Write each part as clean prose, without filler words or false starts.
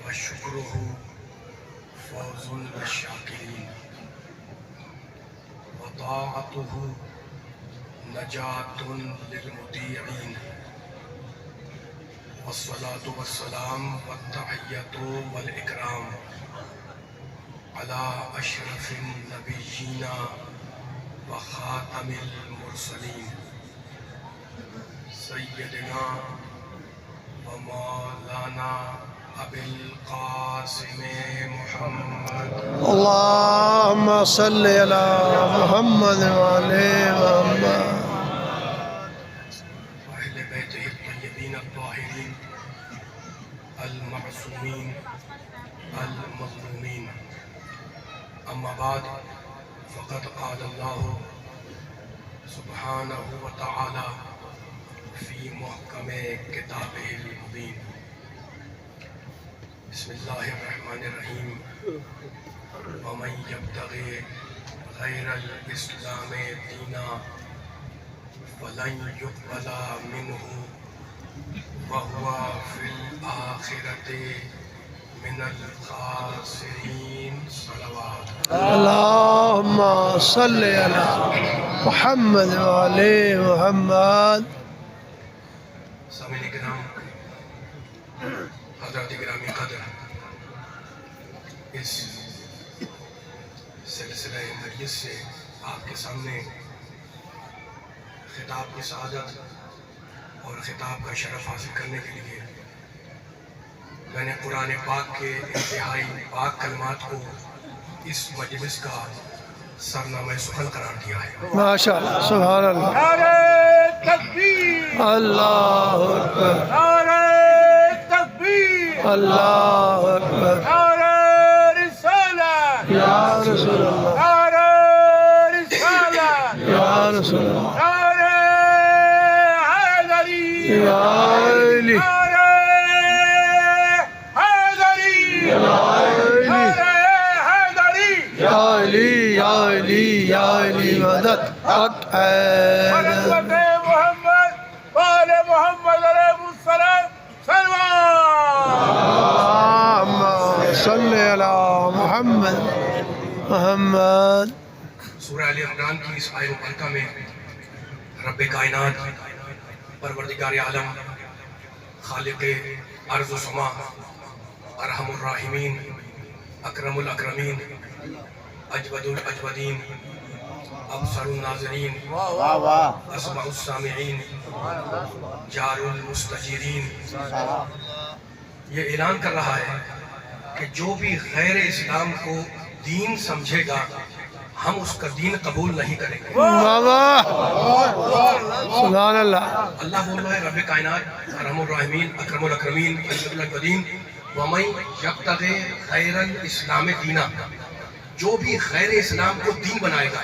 وشکرہ فوز للشاکرین وطاعتہ نجات للمطیعین والصلاة والسلام والتحیۃ والاکرام علی اشرف النبیین وخاتم المرسلین سیدنا ومولانا ابی القاسم محمد اللهم صل على محمد وعلى محمد وأهل بيته الطيبين الطاهرين المعصومين المظلومين أما بعد فقد قال الله سبحانه وتعالى في محكم كتابه المبين بسم الله الرحمن الرحيم ومن يبتغي غير الإسلام دينا فلن يقبل منه وهو في الآخرة من الخاسرين صلوات اللهم صل على محمد وعلى محمد سامعین کرام، حضرات گرامی قدر، اس سلسلہ مجلس سے آپ کے سامنے خطاب کی سعادت اور خطاب کا شرف حاصل کرنے کے لیے میں نے قرآن پاک کے انتہائی پاک کلمات کو اس مجلس کا سرنامہ سخن قرار دیا ہے۔ ماشاء اللہ، سبحان اللہ، نعرہ تکبیر، اللہ اکبر، نعرہ تکبیر، اللہ اکبر، نعرہ رسالت، یا رسول اللہ، نعرہ رسالت، یا رسول اللہ، نعرہ حیدری، یا علی، نعرہ حیدری، یا علی، نعرہ حیدری، یا علی، یا علی، یا علی مدد حق ہے ونسبت محمد وآل محمد علیہ السلام سلوات۔ اللهم صل على محمد محمد سورہ آل عمران کی اس آیت مبارکہ میں رب کائنات، پروردگار عالم، خالق ارض و سما، ارحم الراحمین، اکرم الاکرمین، اجود الاجودین، ابصر الناظرین، اسمع السامعین، جار المستجیرین، یہ اعلان کر رہا ہے کہ جو بھی غیر اسلام کو دین سمجھے گا ہم اس کا دین قبول نہیں کریں گے۔ بابا سبحان اللہ، اللہ بول رہا ہے رب کائنات، ارحم الراحمین، اکرم الاکرمین، اجود الاجودین، وَمَن يَبْتَغِ غَيْرَ الْإِسْلَامِ دِينًا، جو بھی غیر اسلام کو دین بنائے گا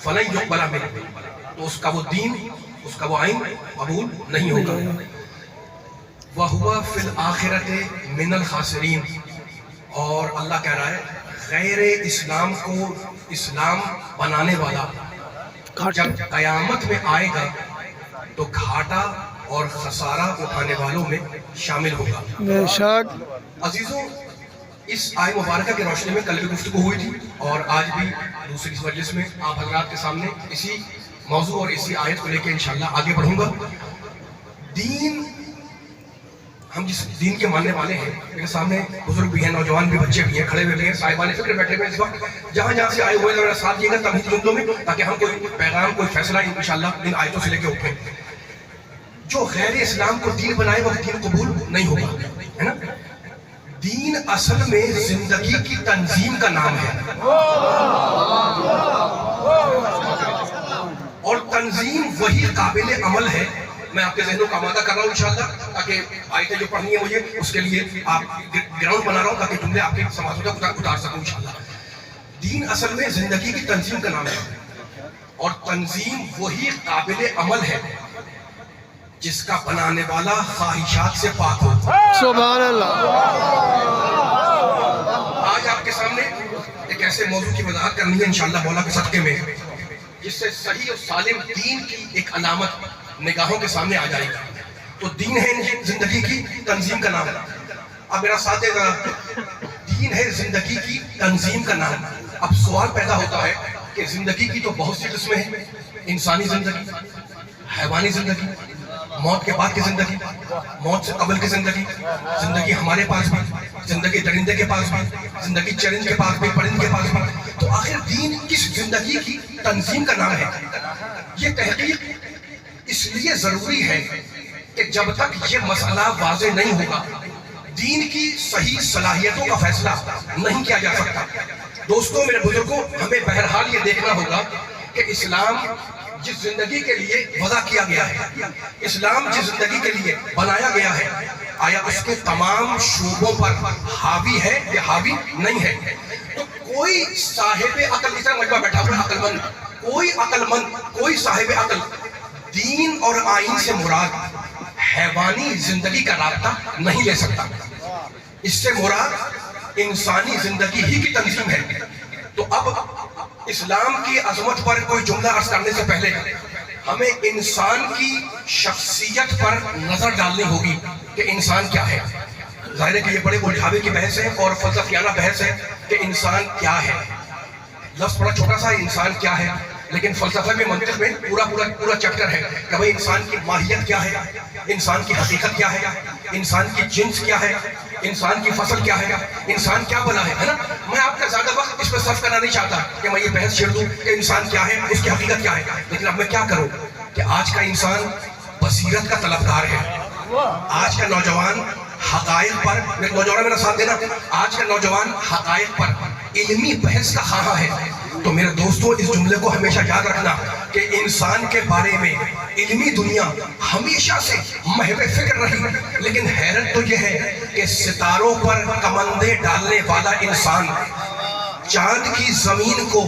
فَلَن يُقْبَلَ مِنْهُ، تو اس کا وہ دین، اس کا وہ آئین قبول نہیں ہوگا۔ وَهُوَ فِي الْآخِرَةِ مِنَ الْخَاسِرِينَ، اور اللہ کہہ رہا ہے غیر اسلام کو اسلام بنانے والا جب قیامت میں آئے گا تو گھاٹا اور خسارہ اٹھانے والوں میں شامل ہوگا۔ بے شک، عزیزوں، اس آیت مبارکہ کی روشنی میں کل بھی گفتگو ہوئی تھی اور آج بھی دوسری مجلس میں آپ حضرات کے سامنے اسی موضوع اور اسی آیت کو لے کے انشاءاللہ آگے بڑھوں گا۔ دین، ہم جس دین کے ماننے والے ہیں، میرے سامنے بزرگ بھی ہیں، نوجوان بھی، بچے بھی ہیں، کھڑے ہوئے بھی ہیں، صاحبان فکر بیٹھے ہوئے ہیں اس وقت، جہاں جہاں سے آئے ہوئے ہیں میرا ساتھ دیے گا تمہید جملوں میں، تاکہ ہم کوئی پیغام، کوئی فیصلہ انشاءاللہ ان آیتوں سے لے کے اٹھیں۔ جو غیر اسلام کو دین بنائے وہ دین قبول نہیں ہوگا، ہے نا؟ دین اصل میں زندگی کی تنظیم کا نام ہے، اور تنظیم وہی قابل عمل ہے۔ میں آپ کے ذہنوں کا آمادہ کر رہا ہوں انشاءاللہ، تاکہ آیتیں جو پڑھنی ہے مجھے اس کے لیے آپ گراؤنڈ بنا رہا ہوں تاکہ جملے آپ کے سماعتوں تک اتار سکوں انشاءاللہ۔ دین اصل میں زندگی کی تنظیم کا نام ہے، اور تنظیم وہی قابل عمل ہے جس کا بنانے والا خواہشات سے پاک ہو۔ سبحان اللہ، آج آپ کے سامنے ایک ایسے موضوع کی وضاحت کرنی ہے انشاءاللہ مولا کے صدقے میں، جس سے صحیح اور سالم دین کی ایک علامت نگاہوں کے سامنے آ جائے گی۔ تو دین ہے زندگی کی تنظیم کا نام۔ اب میرا ساتھ دے گا. دین ہے زندگی کی تنظیم کا نام. اب سوال پیدا ہوتا ہے کہ زندگی کی تو بہت سی قسمیں ہیں. انسانی زندگی, حیوانی زندگی, موت کے بعد کی زندگی, موت سے قبل کی زندگی, زندگی ہمارے پاس بھی, زندگی درندے کے پاس بھی, زندگی چرند کے پاس بھی, پرند کے پاس بھی. تو آخر دین کس زندگی کی تنظیم کا نام ہے؟ یہ تحقیق اس لیے ضروری ہے کہ جب تک یہ مسئلہ واضح نہیں ہوگا دین کی صحیح صلاحیتوں کا فیصلہ نہیں کیا جا سکتا. دوستوں, میرے بزرگوں, ہمیں بہرحال یہ دیکھنا ہوگا کہ اسلام جس زندگی کے لیے وضع کیا گیا ہے, اسلام جس زندگی کے لیے بنایا گیا ہے, آیا اس کے تمام شعبوں پر حاوی ہے یا حاوی نہیں ہے؟ تو کوئی صاحب عقل, اس طرح مجمع بیٹھا ہوا عقل مند, کوئی عقل مند, کوئی صاحب عقل دین اور آئین سے مراد حیوانی زندگی کا رابطہ نہیں لے سکتا. اس سے مراد انسانی زندگی ہی کی تنظیم ہے. تو اب اسلام کی عظمت پر کوئی جملہ عرض کرنے سے پہلے ہمیں انسان کی شخصیت پر نظر ڈالنی ہوگی کہ انسان کیا ہے. ظاہر ہے کہ یہ بڑے الجھاوے کی بحث ہے اور فلسفیانہ بحث ہے کہ انسان کیا ہے. لفظ بڑا چھوٹا سا ہے, انسان کیا ہے, لیکن فلسفہ میں, منطق میں پورا چیپٹر ہے کہ بھئی انسان کی ماہیت کیا ہے, انسان کی حقیقت کیا ہے, انسان کی جنس کیا ہے, انسان کی فصل کیا ہے, انسان کیا بنا ہے نا. میں آپ کا زیادہ وقت اس پہ صرف کرنا نہیں چاہتا کہ میں یہ بحث چھیڑ دوں کہ انسان کیا ہے, اس کی حقیقت کیا ہے. لیکن اب میں کیا کروں کہ آج کا انسان بصیرت کا طلبگار ہے. آج کا نوجوان حقائق پر, نوجوان میرا ساتھ دینا, آج کا نوجوان حقائق پر علمی بحث کا خواہاں ہے. تو میرے دوستوں, اس جملے کو ہمیشہ یاد رکھنا کہ انسان کے بارے میں علمی دنیا ہمیشہ سے محو فکر رہی, لیکن حیرت تو یہ ہے کہ ستاروں پر کمندیں ڈالنے والا انسان, چاند کی زمین کو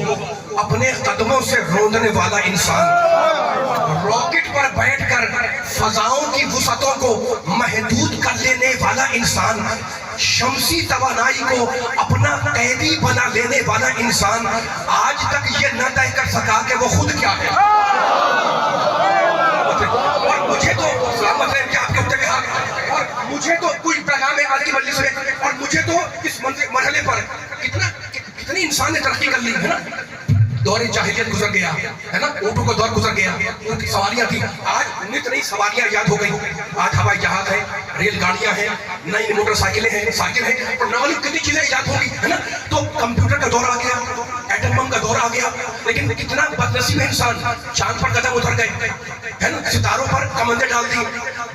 اپنے قدموں سے روندنے والا انسان, راکٹ پر بیٹھ کر فضاؤں کی وسعتوں کو محدود کر لینے والا انسان, شمسی توانائی کو اپنا قیدی بنا لینے والا انسان آج تک یہ نہ طے کر سکا کہ وہ خود کیا ہے. اور مجھے تو سلامت رہے کہ آپ کے اتنے کے حق, اور مجھے تو کچھ پیغام ہے آج کی مجلس میں, اور مجھے تو اس مرحلے پر کتنی انسان نے ترقی کر لی ہے نا. دور جاہلیت گزر گیا ہے نا, اونٹوں کا دور گزر گیا, ان کی سواریاں تھی, آج نئی سواریاں ایجاد ہو گئی. آج ہوائی جہاز ہے, ریل گاڑیاں ہیں, نئی موٹر سائیکلیں ہیں, سائیکل ہیں, اور نہ معلوم کتنی چیزیں ایجاد ہوں گی ہے نا. تو کمپیوٹر کا دور آ گیا, ایٹم بم کا دور آ گیا, لیکن کتنا بدنصیب ہے انسان, چاند پر قدم اتر گئے ہے نا, ستاروں پر کمندیں ڈال دی,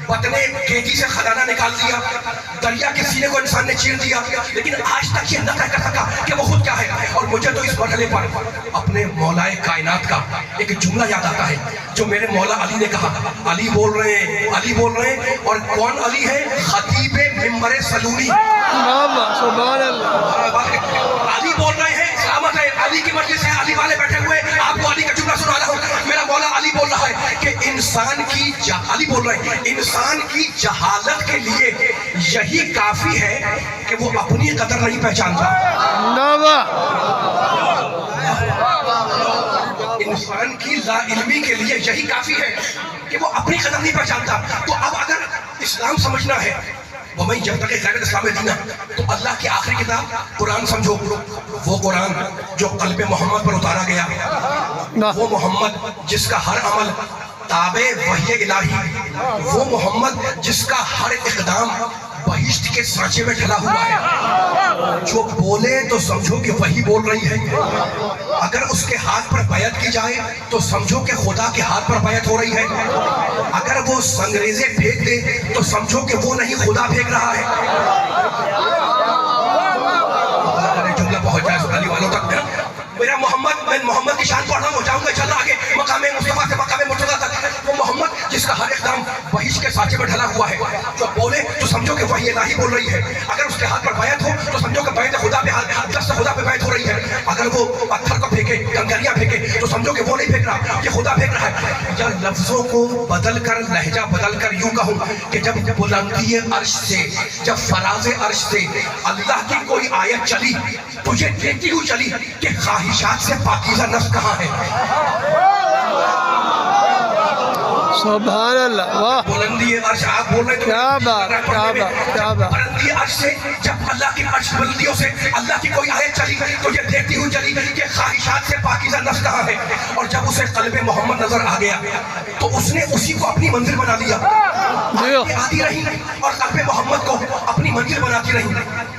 بطنے کھیتی سے خزانہ نکال دیا, دریا کے سینے کو انسان نے چیر دیا, لیکن آج تک یہ نہ طے کر سکا کہ وہ خود کیا ہے. اور مجھے تو اس مرحلے پر اپنے مولائے کائنات کا ایک جملہ یاد آتا ہے جو میرے مولا علی نے کہا. علی بول رہے ہیں, علی بول رہے ہیں, اور کون علی ہے؟ خطیب ممبر سلونی. سبحان اللہ. علی بول رہے ہیں, سلامت ہے, علی کی مجلس ہے, علی والے بیٹھے ہوئے, آپ کو علی کا جملہ سنا رہا ہوں. میرا مولا علی بول رہا ہے کہ انسان کی, علی بول رہے ہیں, انسان کی جہالت کے لیے یہی کافی ہے کہ وہ اپنی قدر نہیں پہچانتا. انسان کی لا علمی کے لیے یہی کافی ہے کہ وہ اپنی قدر نہیں پہچانتا. تو اب اگر اسلام سمجھنا ہے, وَمَن يَبْتَغِ غَيْرَ الْإِسْلَامِ دِينًا, تو اللہ کی آخری کتاب قرآن سمجھو, وہ قرآن جو قلب محمد پر اتارا گیا, وہ محمد جس کا ہر عمل تابع وحی الہی, وہ محمد جس کا ہر اقدام بہشت کے سانچے میں ڈھلا ہوا ہے. جو بولے تو سمجھو کہ وہی بول رہی ہے, اگر اس کے ہاتھ پر بیعت کی جائے تو سمجھو کہ خدا کے ہاتھ پر بیعت ہو رہی ہے, اگر وہ سنگریزے پھینک دے تو سمجھو کہ وہ نہیں خدا پھینک رہا ہے. جملہ پہنچ جائے سنالی والوں تک. میرا محمد, میں محمد کی شان پڑھ رہا ہوں, جاؤں گا چل رہا آگے مقام مصطفیٰ سے مقام مرتضیٰ تک. وہ محمد جس کا ہر اقدام بہشت کے سانچے میں ڈھلا ہوا ہے, جو بولے تو سمجھو کہ وحی الہی بول رہی ہے, اگر اس کے ہاتھ پر بیعت ہو تو سمجھو کہ بیعت خدا پہ, دست خدا پہ بیعت ہو رہی ہے, اگر وہ پتھر کو پھینکے, کنکریاں پھینکے تو سمجھو کہ وہ نہیں پھینک رہا, یہ خدا پھینک رہا ہے. یا لفظوں کو بدل کر, لہجہ بدل کر یوں کہوں کہ جب بلندی عرش سے, جب فراز عرش سے اللہ کی کوئی آیت چلی تو یہ دیکھتی ہوئی چلی کہ خواہشات سے پاکیزہ نفس کہاں ہے. سبحان اللہ واہ بلندی عرش آپ بول رہے تو کیا بات کیا بات کیا بات بلندی عرش سے جب اللہ کی عرش بلندیوں سے اللہ کی کوئی آیت چلی تو یہ دیکھتی ہوئی چلی کہ خواہشات سے پاکیزہ نفس کہاں ہے، اور جب اسے قلب محمد نظر آ گیا تو اس نے اسی کو اپنی منزل بنا لیا، آتی رہی اور قلب محمد کو اپنی منزل بناتی رہی،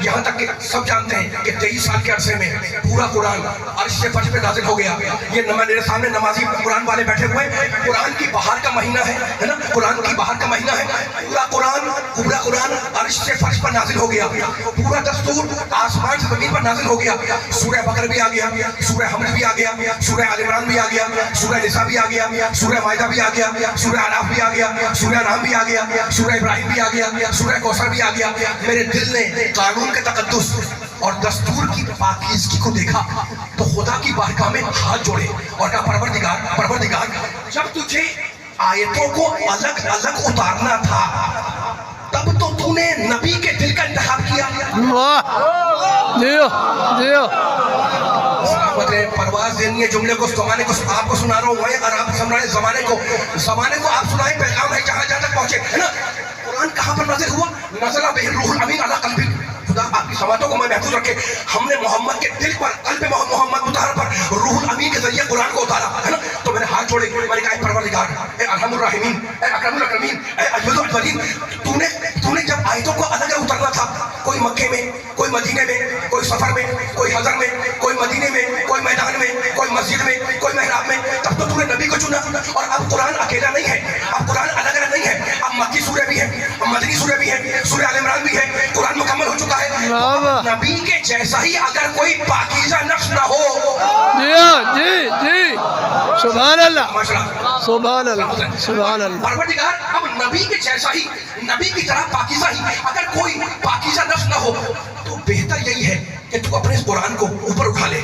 یہاں تک کہ سب جانتے ہیں کہ 23 سال کے عرصے میں پورا قرآن عرش سے فرش پہ نازل ہو گیا۔ یہ میرے سامنے نمازی قرآن والے بیٹھے ہوئے، قرآن کی بہار کا مہینہ ہے نا، قرآن کی بہار کا مہینہ ہے، پورا قرآن عرش سے فرش پر نازل ہو گیا، پورا دستور آسمان سے زمین پر نازل ہو گیا، سورہ بقرہ بھی آ گیا، سورہ حمد بھی آ گیا، سورہ آل عمران بھی آ گیا، سورہ نساء بھی آ گیا، سورہ مائدہ بھی آ گیا، سورہ اعراف بھی آ گیا، سورہ انعام بھی آ گیا، سورہ ابراہیم بھی آ گیا، سورہ کوثر بھی آ گیا۔ میرے دل نے قانون کے تقدس اور دستور کی پاکیزگی کو دیکھا تو خدا کی بارگاہ میں ہاتھ جوڑے اور کہا پروردگار جب تجھے آیتوں کو الگ الگ اتارنا تھا تب تو نے نبی کے دل کا انتخاب کیا۔ واہ جیو جیو سلامت رہے، پرواز دینی ہے جملے کو زمانے کو آپ کو سنا رہا ہوں میں، اور آپ سن رہے ہیں زمانے کو آپ سنائیں، پیغام ہے جہاں تک پہنچے ہے نا۔ قرآن کہاں پر نازل ہوا؟ نزل بہ الروح الامین علی قلبی، خدا آپ کی سماعتوں کو میں محفوظ رکھے، ہم نے محمد کے دل پر قلب محمد مطہر پر روح الامین کے ذریعے قرآن کو اتارا ہے نا۔ تو میں نے ہاتھ جوڑے، میں نے کہا اے پروردگار، اے ارحم الراحمین، اے اکرم الاکرمین، اے اجود الاجودین، تو نے جب آیتوں کو الگ الگ اترنا تھا، کوئی مکے میں، کوئی مدینے میں، کوئی سفر میں، کوئی حضر میں، کوئی مدینے میں، کوئی میدان میں، کوئی مسجد میں، کوئی محراب میں، تب تو نے نبی کو چنا۔ اور اب قرآن اکیلا نہیں ہے، اب قرآن الگ الگ نہیں ہے، اب مکی سورہ بھی ہے، اب مدنی سورہ بھی ہے، سورہ آل عمران بھی ہے، قرآن مکمل ہو چکا ہے۔ نبی کے جیسا ہی اگر کوئی پاکیزہ نفس نہ ہو، جی سبحان اللہ سبحان اللہ سبحان اللہ، پروردگار اب نبی کے جیسا ہی، نبی کی طرح پاکیزہ ہی اگر کوئی پاکیزہ نفس نہ ہو تو بہتر یہی ہے کہ تو اپنے اس قرآن کو اوپر اٹھا لے۔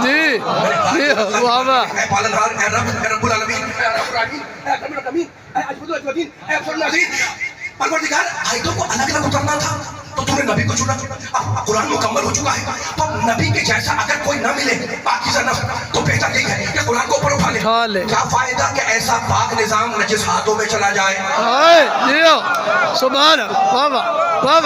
جی واہ واہ، اے پالنہار، اے رب العالمین، اے رب العالمین، اے اکرم الاکرمین، اے اجود الاجودین، اے افضل الناظرین، پروردگار آیتوں کو الگ الگ اترنا تھا تو نے نبی کو چنا، اب قرآن مکمل ہو چکا ہے، تو نبی کے جیسا اگر کوئی نہ ملے پاکیزہ نفس تو بہتر یہی ہے کہ قرآن کو اوپر اٹھا لے۔ کیا فائدہ کہ ایسا پاک نظام نجس ہاتھوں میں چلا جائے؟ جیو سبحان اللہ واہ واہ واہ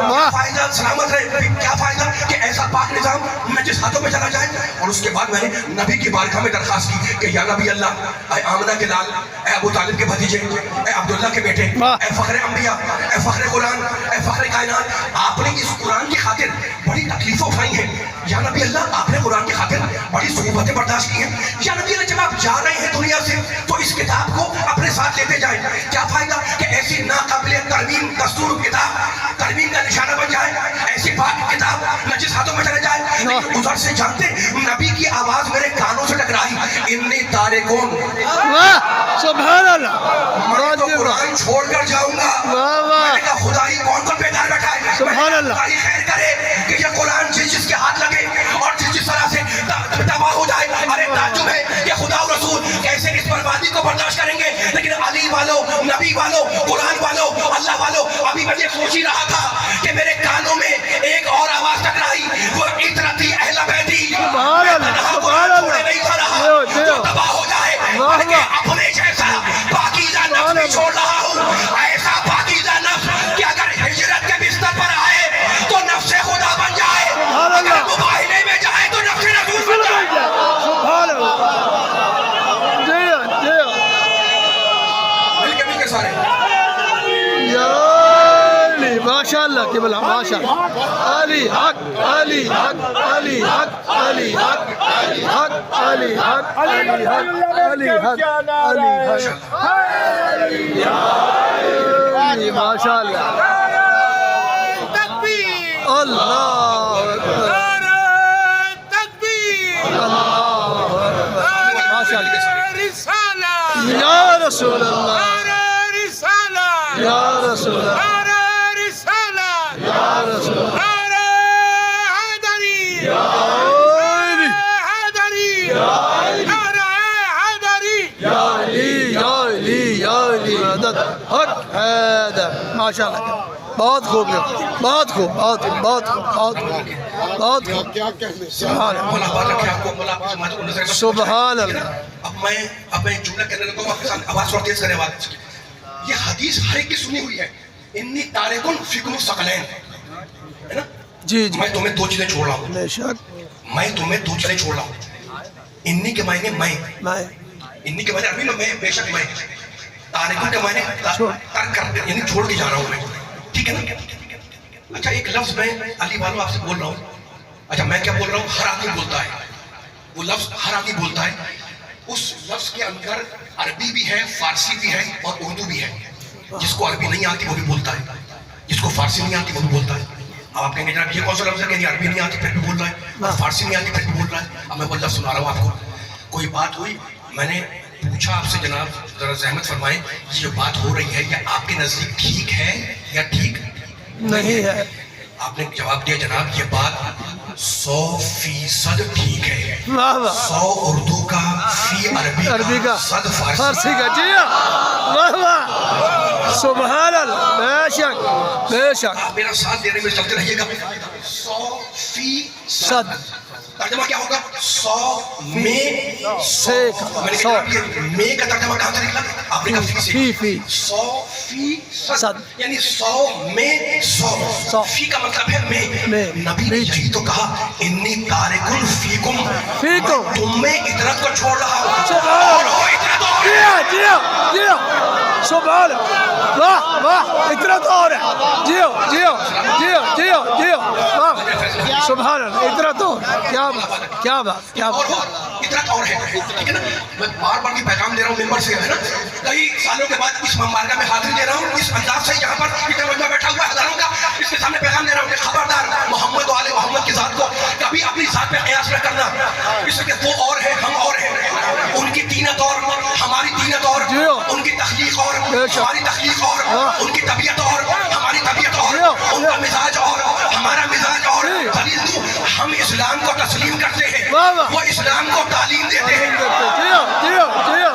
واہ، فائدہ سلامت رہے، کیا فائدہ کہ ایسا پاک نظام نجس ہاتھوں میں چلا جائے؟ اور اس کے بعد میں نے نبی کی بارگاہ میں درخواست کی کہ یا نبی اللہ، اے آمنہ کے لال، اے ابو طالب کے بھتیجے، اے عبداللہ کے بیٹے، اے فخر انبیاء، اے فخر قرآن، اے فخر کائنات، آپ نے اس قرآن کی خاطر بڑی تکلیفیں اٹھائی ہیں، یا نبی اللہ آپ نے قرآن کی خاطر بڑی صعوبتیں برداشت کی ہیں، یا نبی اللہ جب آپ جا رہے ہیں دنیا سے تو اس کتاب کو اپنے ساتھ لیتے جائیں، کیا فائدہ کہ ایسی ناقابل ترمیم دستور کتاب ترمیم کا نشانہ بن جائے، ایسی پاک کتاب نجس ہاتھوں میں چلے جائے۔ لیکن ادھر سے جانتے نبی کی آواز میرے کانوں سے ٹکرائی، انی تارکون، واہ سبحان اللہ، میں تو قرآن چھوڑ کر جاؤں گا۔ میں نے کہا خدائی کون کون بیدار بیٹھا ہے، سبحان اللہ، خدائی خیر کرے کہ یہ قرآن جس کے ہاتھ لگے اور جس طرح سے تباہ ہو جائے۔ ارے تعجب ہے کہ خدا و رسول کیسے اس بربادی کو برداشت کریں گے، لیکن علی والو، نبی والو، قرآن والو، اللہ والو، ابھی میں یہ سوچ ہی رہا تھا کہ میرے کانوں میں ایک اور آواز ٹکرائی، وہ عطرتی اہل بیتی، سبحان اللہ سبحان اللہ، نہیں تھا رہا جو تباہ ہو جائے، بلکہ اپنے جیسا پاکیزہ نفس بھی چھوڑ رہا ہوں، ایسا پاکیزہ نفس کہ اگر ہجرت کے بستر پر آئے تو نفس خدا بن جائے، اگر مباہلے میں جائے تو نفس رسول بن جائے۔ سبحان اللہ، جیو جیو مل کے سارے ماشاء اللہ کہ بلا ماشاء اللہ، علی حق علی حق علی حق علی حق حق علی حق علی حق علی حق علی حق، ماشاء اللہ، اللہ اکبر، ماشاء اللہ، یا رسول اللہ، یا رسول اللہ، حق حیدر، ماشاء اللہ۔ بہت خوب بہت خوب بہت خوب بہت خوب بہت خوب بہت خوب سبحان اللہ مولا بات رکھے آپ کو، مولا آپ کی سماعت کو نظر بس۔ سبحان اللہ۔ اب میں جملہ کہنے لگا ہوں، آپ کے سامنے آواز تھوڑا تیز کریں آواز کی۔ یہ حدیث ہر ایک کی سنی ہوئی ہے، انی تارکن فیکم الثقلین، ہے نا؟ جی جی میں تمہیں دو چیزیں چھوڑ رہا ہوں، بے شک میں تمہیں دو چیزیں چھوڑ رہا ہوں۔ انی کے معنی میں، انی کے معنی عربی میں بے شک میں، تارکن کے معنی ترک کر یعنی چھوڑ کے جا رہا ہوں میں، ٹھیک ہے نا؟ اچھا ایک لفظ میں علی والوں آپ سے بول رہا ہوں، اچھا میں کیا بول رہا ہوں، ہر آدمی بولتا ہے وہ لفظ، ہر آدمی بولتا ہے، اس لفظ کے اندر عربی بھی ہے، فارسی بھی ہے اور اردو بھی ہے۔ جس کو عربی نہیں آتی وہ بھی بولتا ہے، جس کو فارسی نہیں آتی وہ بھی بولتا ہے۔ اب آپ کہیں گے جناب یہ کون سا لفظ ہے، کہ عربی نہیں آتی پھر بھی بول رہا ہے، اور فارسی نہیں آتی پھر بھی بول رہا ہے۔ اب میں وہ لفظ سنا رہا ہوں آپ کو۔ کوئی بات ہوئی، میں نے پوچھا آپ سے جناب ذرا زحمت فرمائیں یہ جو بات ہو رہی ہے یہ آپ کے نزدیک ٹھیک ہے یا ٹھیک نہیں ہے؟ آپ نے جواب دیا جناب یہ بات 100% ٹھیک ہے، واہ واہ 100 اردو کا، فی عربی عربی کا، کا، 100 فارسی فارسی کا، جی ہاں واہ واہ سبحان اللہ بے شک بے شک آپ میرا ساتھ دینے میں چلتے رہیے گا۔ 100% ترجمہ کیا ہوگا؟ 100 میں 100 میں نے کہا یہ میں کا ترجمہ کہاں سے نکلا؟ آپ نے کہا فی سے، فی 100% یعنی 100 میں 100 فی کا مطلب ہے میں۔ نبی نے یہی تو کہا انی تارکن فیکم، فیکم تم میں اطرت کو چھوڑ رہا ہوں، سبحان اور ہو اطرت اور جی ہاں جی ہاں جی ہاں سبحان اللہ واہ واہ اتنا تو اور ہے جی ہو جی ہو جی ہو جی ہو جی ہو واہ سبحان اللہ اتنا تو کیا بات کیا بات کیا اور بات ہو اطرت اور ہے، ٹھیک ہے نا؟ میں بار بار کی پیغام دے رہا ہوں ممبر سے، ہے نا؟ کئی سالوں کے بعد اس مبارکہ میں حاضری دے رہا ہوں اس انداز سے، یہاں پر اتنا مجمع بیٹھا ہوا ہے ہزاروں کا، اس کے سامنے پیغام دے رہا ہوں کہ خبردار محمد و آل محمد کی ذات کو کبھی اپنی ذات پہ قیاس نہ کرنا، اس لیے کہ وہ اور ہے ہم اور ہیں، ان کی تینت اور ہماری تینت اور، ان کی تخلیق اور ہماری تخلیق اور، ان کی طبیعت اور ہماری طبیعت اور، ان کا مزاج اور ہمارا مزاج اور، ہم اسلام کو تسلیم کرتے ہیں، وہ اسلام کو تعلیم دیتے ہیں۔ جی ہو جی ہو جی ہو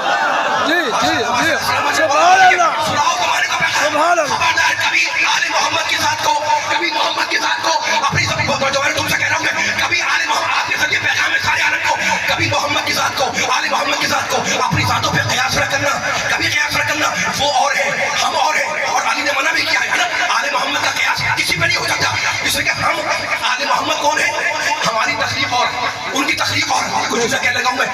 جی جی جی سبحان اللہ سناؤ تمہارے کو سبحان اللہ خبردار کبھی آل محمد کی ذات کو، کبھی محمد کی ذات کو اپنی جو میں تم سے کہہ رہا ہوں کہ کبھی آل محمد، آپ کے ساتھ یہ پیغام ہے سارے عالم کو، کبھی محمد کی ذات کو، آل محمد کی ذات کو اپنی ذاتوں پہ قیاس نہ کرنا، کبھی قیاس نہ کرنا، وہ اور ہے ہم اور ہیں، اور علی نے منع بھی کیا ہے نا آل محمد کا قیاس کسی پہ نہیں ہو سکتا، اس لیے کہ ہم آل محمد کون ہے؟ ہماری تخلیق اور ان کی تخلیق اور، کچھ چیزیں کہہ لگا ہوں میں،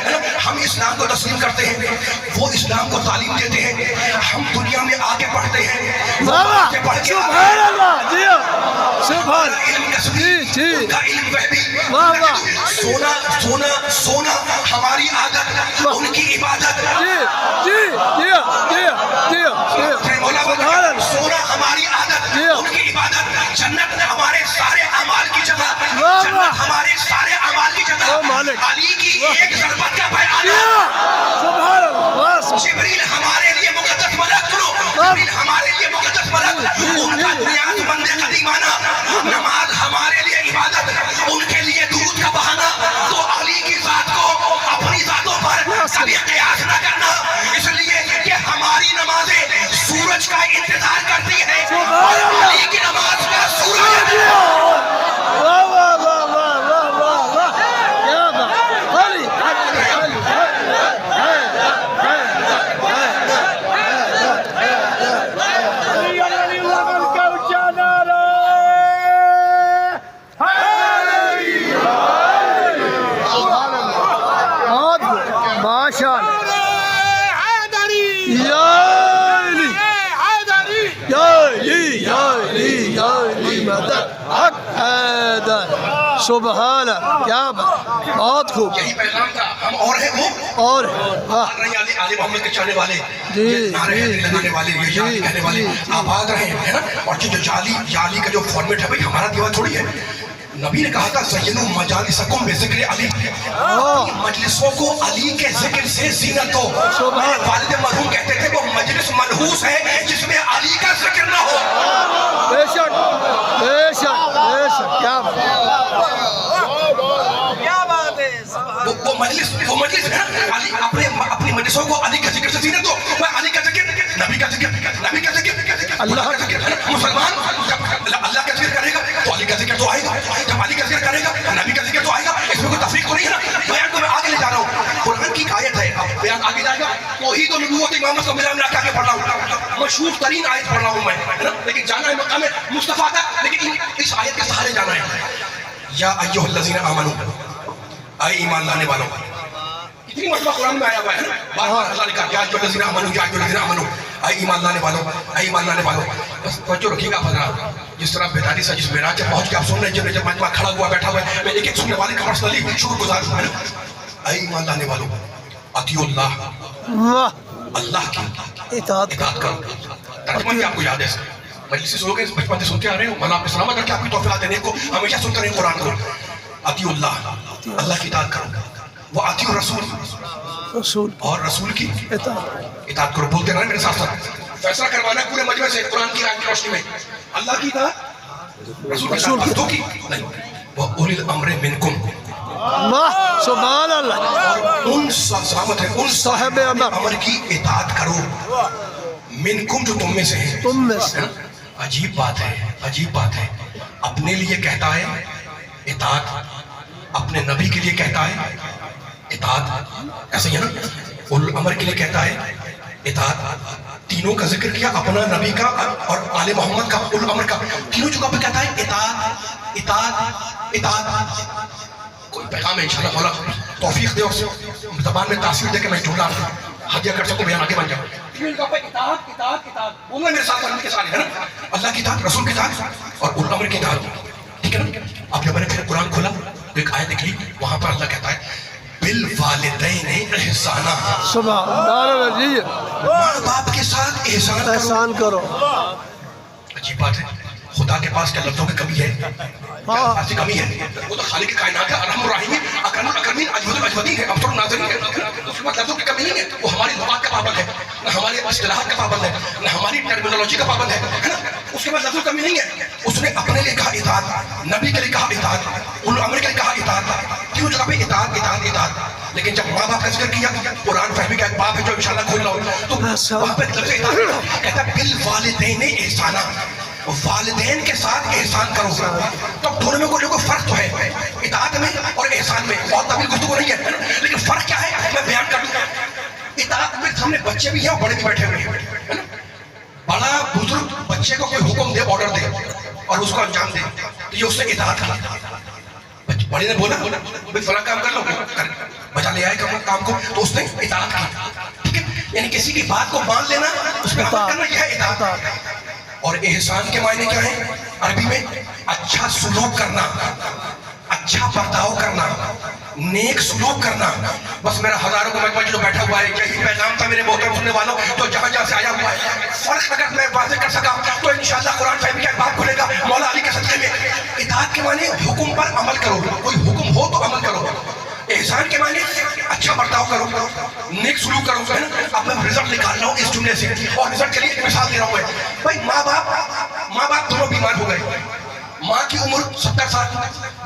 ہم اسلام کو تسلیم کرتے ہیں، وہ اسلام کو تعلیم دیتے ہیں، ہم دنیا میں آگے پڑھتے ہیں، وہ آگے بڑھ کے سبحان اللہ جی ہو سبحان علم کسبی، جی جی ان کا علم وحبی، واہ واہ سونا سونا سونا ہماری عادت، ان کی عبادت، جی جی جی جی جی سبحان اللہ سونا ہماری عادت، جی ان کی عبادت، جنت ہمارے سارے اعمال کی جگہ، واہ جنت ہمارے سارے اعمال کی جگہ، او مالک علی کی ایک ضربت کا بیان، جی سبحان اللہ واہ جبریل ہمارے لیے مقدس ملک، جبریل ہمارے لیے مقدس ملک، ان کا نیاز مند قدیمانہ، نماز ہمارے لیے عبادت، ان کے لیے درود کا بہانہ، تو علی کی ذات کو اپنی ذاتوں پر کبھی قیاس نہ کرنا، اس لیے کہ ہماری نمازیں سورج کا انتظار کرتی ہیں، اور علی کی نماز کا سورج واہ واہ واہ واہ واہ واہ واہ کیا بات علی علی ماشاء اللہ یا علی یا علی یا علی یا علی مدد حق حیدر سبحان اللہ کیا بات بہت خوب یہی پیغام تھا، ہم اور ہیں وہ اور واہ آل محمد کے چاہنے والے، جی یہ نعرے جی لگانے والے، یہ جعلی کہنے والے آباد رہے ہیں نا، اور جو جعلی کا جو فارمیٹ ہے بھائی ہمارا دیوان تھوڑی ہے، نبی نے کہا تھا زینوا مجالسکم بذکر علی، مجلسوں کو علی کے ذکر سے زینت دو، والد مرحوم کہتے تھے وہ مجلس منحوس ہے جس میں علی کا ذکر نہ ہو، بے شک بے شک بے شک کیا بات وہ مجلس ہے نا، علی اپنی مجلسوں کو علی کے ذکر سے زینت دو، علی کا ذکر، نبی کا ذکر، نبی کا ذکر، اللہ کا ذکر، مسلمان جب اللہ کا ذکر کرے گا تو علی کا ذکر تو آئے گا, جب علی کا ذکر کرے گا نبی کا ذکر تو آئے گا. اس میں کوئی تفریق تو نہیں ہے نا. بیان کو میں آگے لے جا رہا ہوں, قرآن کی ایک آیت ہے, اب بیان آگے جائے گا. توحید و نبوت امامت کو ملا ملا کے آگے پڑھ رہا ہوں, مشہور ترین آیت پڑھ رہا ہوں میں, لیکن جانا ہے مقام مصطفیٰ کا, لیکن اس آیت کے سہارے جانا ہے. یا ایھا الذین آمنوا, اے ایمان لانے والوں. اتنی مرتبہ قرآن میں آیا ہوا ہے نا, بار بار اللہ نے کہا یا ایھا الذین آمنوا, یا ایھا الذین آمنوا, اے ایمان لانے والوں, اے ایمان لانے والوں. بس توجہ رکھیے گا حضرات, جس طرح بیداری سے جس معراج سے پہنچ کے آپ سن رہے ہیں, جب مجمع کھڑا ہوا بیٹھا ہوا ہے, میں ایک ایک سننے والے کا پرسنلی شکر گزار ہوں. اے ایمان لانے والوں, اطیعوا اللہ, اللہ کی اطاعت اطاعت کرو. ترجمہ کیا آپ کو یاد ہے؟ مجلس سے سنوگے, بچپن سے سنتے آ رہے ہو, اللہ آپ کو سلامت رکھے, آپ کی توفیقات دینے کو ہمیشہ سنتے رہیں قرآن کو. اطیعوا اللہ, اللہ کی اطاعت کرو. وہ اطیعوا الرسول, رسول اور رسول کی اطاعت. اطاعت کرو. بولتے رہے میرے ساتھ ساتھ, فیصلہ کروانا ہے پورے مجمع سے قرآن کی آیت کی روشنی میں. اللہ کی اطاعت, رسول کی اطاعت کی نہیں. وہ اولی الامر منکم, اللہ سبحان اللہ, ان سلامت ہے ان صاحب امر امر کی اطاعت کرو. منکم جو تم میں سے ہیں. تم میں سے. عجیب بات ہے, عجیب بات ہے. اپنے لیے کہتا ہے اطاعت, اپنے نبی کے لیے کہتا ہے اطاعت, ایسا ہی ہے نا. اولو الامر کے لیے کہتا ہے اطاعت. تینوں کا ذکر کیا, اپنا, نبی کا اور آل محمد کا, اولو الامر کا. تینوں جگہ پہ کہتا ہے اطاعت, اطاعت, اطاعت. کوئی پیغام ہے انشاءاللہ مولا توفیق دے, اور زبان میں تاثیر دے کہ میں جملہ ہدیہ کر سکوں, بیان آگے بن جاؤ. تینوں جگہ پہ اطاعت, اطاعت, اطاعت. بولنا میرے ساتھ پڑھنے کے سارے ہے نا, اللہ کی اطاعت, رسول کی اطاعت اور اولو الامر کی اطاعت. ٹھیک ہے نا. اب جب میں نے پھر قرآن کھولا تو ایک آیت نکلی, وہاں پر اللہ کہتا ہے بالوالدین احسانا, سبحان اللہ جی, ماں باپ کے ساتھ احسان کرو. احسان کرو. عجیب بات ہے, خدا کے پاس کیا لفظوں کی کمی ہے؟ کیا الفاظ کی کمی ہے؟ وہ تو خالق کائنات ہے, ارحم الراحمین, اکرم الاکرمین, اجود الاجودین ہے, ابصر الناظرین ہے. اس کے بعد لفظوں کی کمی نہیں ہے. وہ ہماری لغات کا پابند ہے, نہ ہماری اصطلاحات کا پابند ہے, نہ ہماری ٹرمینالوجی کا پابند ہے, ہے نا. اس کے بعد لفظوں کی کمی نہیں ہے. اس نے اپنے لیے کہا اطاعت, نبی کے لیے کہا اطاعت, اولو الامر کے لیے کہا اطاعت. تینوں جگہ پہ اطاعت, اطاعت, اطاعت. لیکن جب ماں باپ کا ذکر کیا, قرآن فہمی کا ایک باب ہے جو انشاءاللہ کھول رہا ہوں, تو وہاں پہ لفظ اطاعت کہتا ہے بالوالدین احسانا, والدین کے ساتھ احسان کرو. تو دونوں میں کوئی فرق تو ہے, اطاعت میں اور احسان میں. بہت طویل گفتگو نہیں ہے, لیکن فرق کیا ہے میں بیان کر دوں. اطاعت میں سامنے بچے بھی ہیں اور بڑے بھی بیٹھے ہوئے ہیں. بڑا بزرگ بچے کو کوئی حکم دے, آرڈر دے اور اس کو انجام دے, تو یہ اس نے اطاعت کی. بڑے نے بولا بھائی فلاں کام کر لو, بچا لے آئے کام کو, تو اس نے اطاعت کی. ٹھیک ہے, یعنی کسی کی بات کو مان لینا, اس پہ عمل کرنا, یہ ہے اطاعت. اور احسان کے معنی کیا ہے عربی میں؟ اچھا سلوک کرنا, اچھا برتاؤ کرنا, نیک سلوک کرنا. بس میرا ہزاروں کا مجمع جو بیٹھا ہوا ہے, یہی پیغام تھا میرے محترم سننے والوں, تو جہاں جہاں سے آیا ہوا ہے. فرق اگر میں واضح کر سکا تو انشاءاللہ قرآن فہمی کا ایک باب کھلے گا مولا علی کے صدقے میں. اطاعت کے معنی حکم پر عمل کرو, کوئی حکم ہو تو عمل کرو. احسان کے معنی اچھا برتاؤ کرو, نیک سلوک کرو, ہے نا. اب میں رزلٹ نکال رہا ہوں اس جملے سے, اور رزلٹ کے لیے ایک مثال دے رہا ہوں. بھائی ماں باپ دونوں بیمار ہو گئے. ماں کی عمر 70 سال,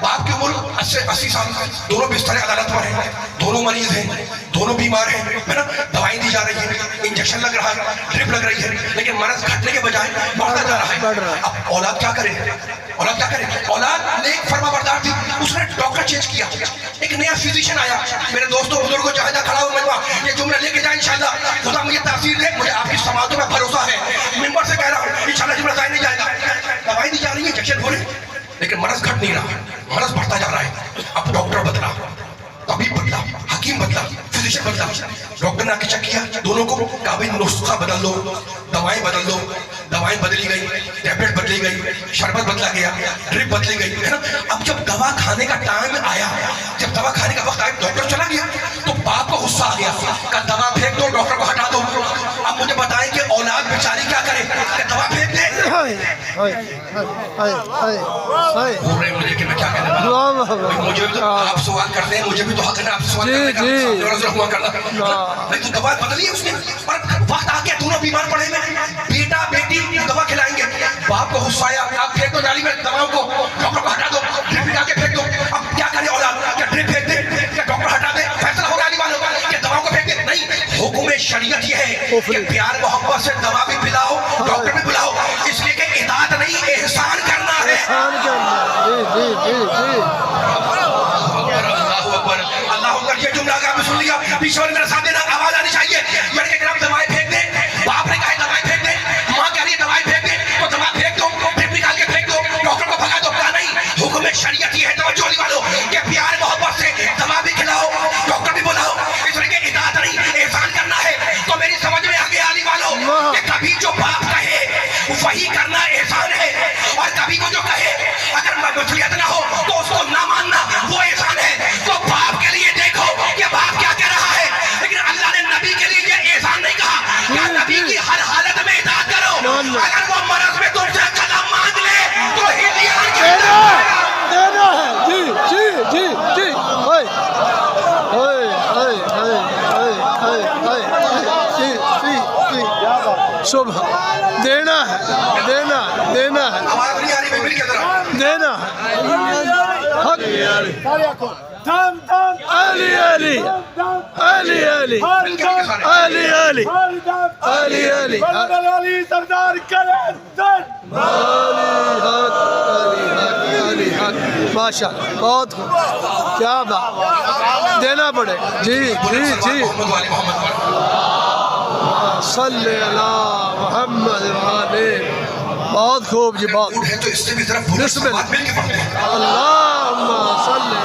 باپ کی عمر 80 سال, دونوں بستر عدالت پر ہیں, دونوں مریض ہیں, دونوں بیمار ہیں, ہے نا. دوائیں دی جا رہی ہیں, انجیکشن لگ رہا ہے, ڈرپ لگ رہی ہے, لیکن مرض گھٹنے کے بجائے بڑھتا جا رہا ہے. اب اولاد کیا کرے, اولاد کیا کرے؟ اولاد نیک فرما بردار تھی, اس نے ڈاکٹر چینج کیا, ایک نیا فزیشین آیا. میرے دوستوں بزرگوں جہاں جہاں کھڑا ہو مجمع, یہ جملہ لے کے جائیں انشاءاللہ. خدا مجھے تاثیر دے, مجھے آپ کی سماعتوں میں بھروسہ ہے, ممبر سے کہہ رہا ہوں انشاءاللہ جملہ ضائع نہیں جائے گا. دوائیں دی جا رہی ہے, انجیکشن ہو رہے, لیکن مرض گھٹ نہیں رہا, مرض بڑھتا جا رہا ہے. اب ڈاکٹر بدلا, طبیب بدلا, حکیم بدلا, فزیشین بدلا. ڈاکٹر نے آ کے چیک کیا دونوں کو, کہا بھائی نسخہ بدل دو, دوائیں بدل دو. دوائیں بدلی گئی, ٹیبلٹ بدلی گئی, شربت بدلا گیا, ڈرپ بدلی گئی, ہے نا. اب جب دوا کھانے کا ٹائم آیا, جب دوا کھانے کا وقت آیا, ڈاکٹر چلا گیا, تو باپ کو غصہ آ گیا, کہا دوا پھینک دو, ڈاکٹر کو ہٹا دو. اب مجھے بتائیں کہ اولاد بیچاری کیا کرے, کہ دوا پھینک دے. بول رہے ہیں مجھے کہ میں کیا کہنا چاہتا ہوں. مجھے بھی آپ سوال کرتے ہیں, مجھے بھی تو حق ہے نا آپ سے سوال کرنے کا. لیکن دوا بدلی ہے اس نے, اور وقت آ گیا, دونوں بیمار پڑے ہوئے, بیٹا بیٹی دوا کھلائیں گے. باپ کو غصہ آیا, آپ پھینک دو نالی میں دواؤں کو, ڈاکٹر کو ہٹا دو, ڈرپ لگا کے پھینک دو. اب کیا کرے اولاد, کیا ڈرپ پھینک دے, کیا ڈاکٹر ہٹا دے؟ فیصلہ ہوگا علی والوں کا کہ دواؤں کو پھینک دے. نہیں, حکم شریعت یہ ہے کہ پیار محبت سے دوا بھی پلاؤ, ڈاکٹر بھی بلاؤ, اس لیے کہ اطاعت نہیں احسان کر یہ جملہ اگر آپ نے سن لیا پیچھے والے میرے ساتھ دینا آواز آنی چاہیے لڑکے کے نام دوائیں پھینک دیں باپ نے کہا دوائیں پھینک دیں ماں کہہ رہی ہے دوائیں پھینک دیں تو دوا پھینک دو پھر نکال کے پھینک دو ڈاکٹر کو بھگا دو کہا نہیں حکم شریعت یہ ہے توجہ علی والوں کہ پیار محبت سے دوا بھی کھلاؤ ڈاکٹر بھی بلاؤ اس طرح کے اطاعت نہیں احسان کرنا ہے تو میری سمجھ میں آ گیا علی والوں کہ کبھی جو باپ کہے وہی کرنا احسان ہے اور کبھی وہ جو کہے اگر مسئولیت نہ ہو تو اس کو نہ ماننا وہ احسان ہے تو باپ کے لیے دیکھو کہ باپ کیا کہہ رہا ہے لیکن اللہ نے نبی کے لیے یہ احسان نہیں کہا کہ نبی کی ہر حالت میں اطاعت کرو اگر وہ مرض میں تم سے قلم مانگ لے تو ہدیان دینا ہے جی جی جی جی ہائے ہائے ہائے ہائے ہائے ہائے ہائے جی جی جی صبح دینا ہے دینا دینا ہے آواز نہیں آ رہی میں مل کے ذرا دینا ہے حق دم دم علی علی علی علی علی علی علی علی علی سردار کرے در ماشاء اللہ بہت خوب کیا بات دینا پڑے جی جی جی محمد والی محمد والی صلی اللہ محمد علیہ بہت خوب جی بہت ہے تو اس سے بھی طرف بولے بسم اللہ مل کے پڑھتے ہیں اللہم صلی